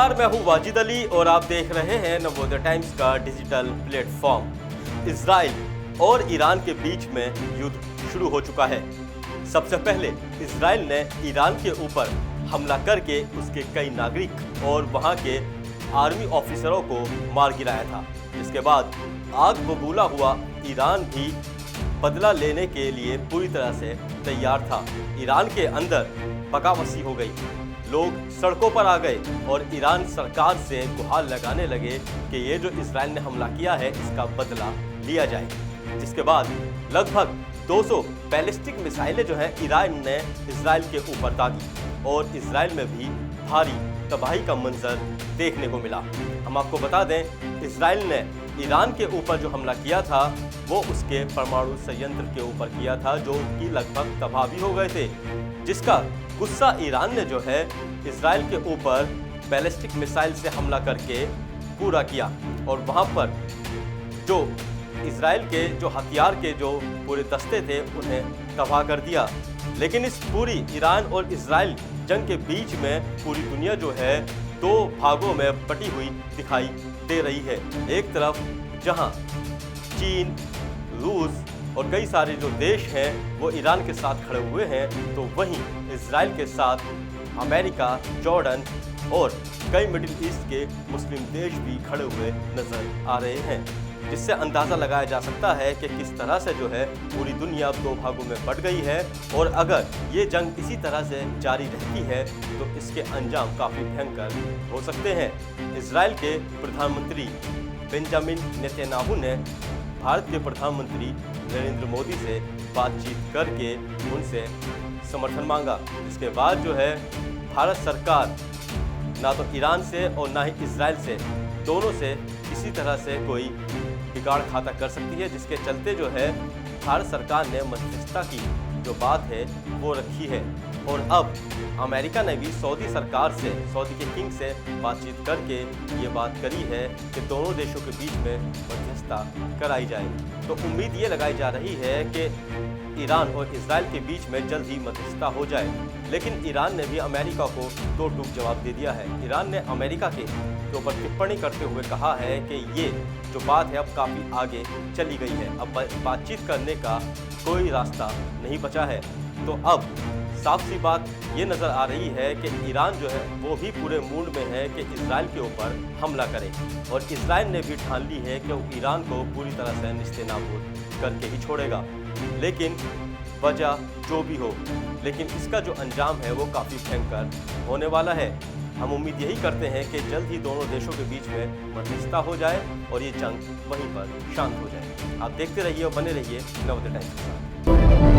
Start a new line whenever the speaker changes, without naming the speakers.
नमस्कार, मैं हूं वाजिद अली और आप देख रहे हैं नवोदय टाइम्स का डिजिटल प्लेटफॉर्म। इजराइल और ईरान के बीच में युद्ध शुरू हो चुका है। सबसे पहले इजराइल ने ईरान के ऊपर हमला करके उसके कई नागरिक और वहां के आर्मी ऑफिसरों को मार गिराया था। इसके बाद आग बबूला हुआ ईरान भी बदला लेने के लिए पूरी तरह से तैयार था। ईरान के अंदर बगावसी हो गई, लोग सड़कों पर आ गए और ईरान सरकार से गुहार लगाने लगे कि ये जो इजराइल ने हमला किया है इसका बदला लिया जाए। जिसके बाद लगभग 200 बैलिस्टिक मिसाइलें जो हैं ईरान ने इजराइल के ऊपर दागी और इजराइल में भी भारी तबाही का मंजर देखने को मिला। हम आपको बता दें, इजराइल ने ईरान के ऊपर जो हमला किया था वो उसके परमाणु संयंत्र के ऊपर किया था, जो कि लगभग तबाह भी हो गए थे। जिसका गुस्सा ईरान ने जो है इजराइल के ऊपर बैलिस्टिक मिसाइल से हमला करके पूरा किया और वहाँ पर जो इजराइल के जो हथियार के जो पूरे दस्ते थे उन्हें तबाह कर दिया। लेकिन इस पूरी ईरान और इजराइल जंग के बीच में पूरी दुनिया जो है दो भागों में बटी हुई दिखाई दे रही है। एक तरफ जहां चीन, रूस और कई सारे जो देश हैं वो ईरान के साथ खड़े हुए हैं, तो वहीं इजराइल के साथ अमेरिका, जॉर्डन और कई मिडिल ईस्ट के मुस्लिम देश भी खड़े हुए नजर आ रहे हैं। जिससे अंदाज़ा लगाया जा सकता है कि किस तरह से जो है पूरी दुनिया दो भागों में बट गई है और अगर ये जंग इसी तरह से जारी रहती है तो इसके अंजाम काफ़ी भयंकर हो सकते हैं। इजराइल के प्रधानमंत्री बेंजामिन नेतन्याहू ने भारत के प्रधानमंत्री नरेंद्र मोदी से बातचीत करके उनसे समर्थन मांगा। इसके बाद जो है भारत सरकार ना तो ईरान से और ना ही इजराइल से, दोनों से किसी तरह से कोई बिगाड़ खाता कर सकती है, जिसके चलते जो है भारत सरकार ने मध्यस्थता की जो बात है वो रखी है। और अब अमेरिका ने भी सऊदी सरकार से, सऊदी के किंग से बातचीत करके ये बात करी है कि दोनों देशों के बीच में मध्यस्थता कराई जाए। तो उम्मीद ये लगाई जा रही है कि ईरान और इजराइल के बीच में जल्द ही मध्यस्थता हो जाए। लेकिन ईरान ने भी अमेरिका को दो टूक जवाब दे दिया है। ईरान ने अमेरिका के ऊपर टिप्पणी करते हुए कहा है कि ये जो बात है अब काफ़ी आगे चली गई है, अब बातचीत करने का कोई रास्ता नहीं बचा है। तो अब साफ सी बात ये नज़र आ रही है कि ईरान जो है वो भी पूरे मूड में है कि इजराइल के ऊपर हमला करे और इजराइल ने भी ठान ली है कि वो ईरान को पूरी तरह से निस्तेनाबूद करके ही छोड़ेगा। लेकिन वजह जो भी हो, लेकिन इसका जो अंजाम है वो काफ़ी भयंकर होने वाला है। हम उम्मीद यही करते हैं कि जल्द ही दोनों देशों के बीच में मध्यस्थता हो जाए और ये जंग वहीं पर शांत हो जाए। आप देखते रहिए और बने रहिए नवोदय टाइम्स के साथ।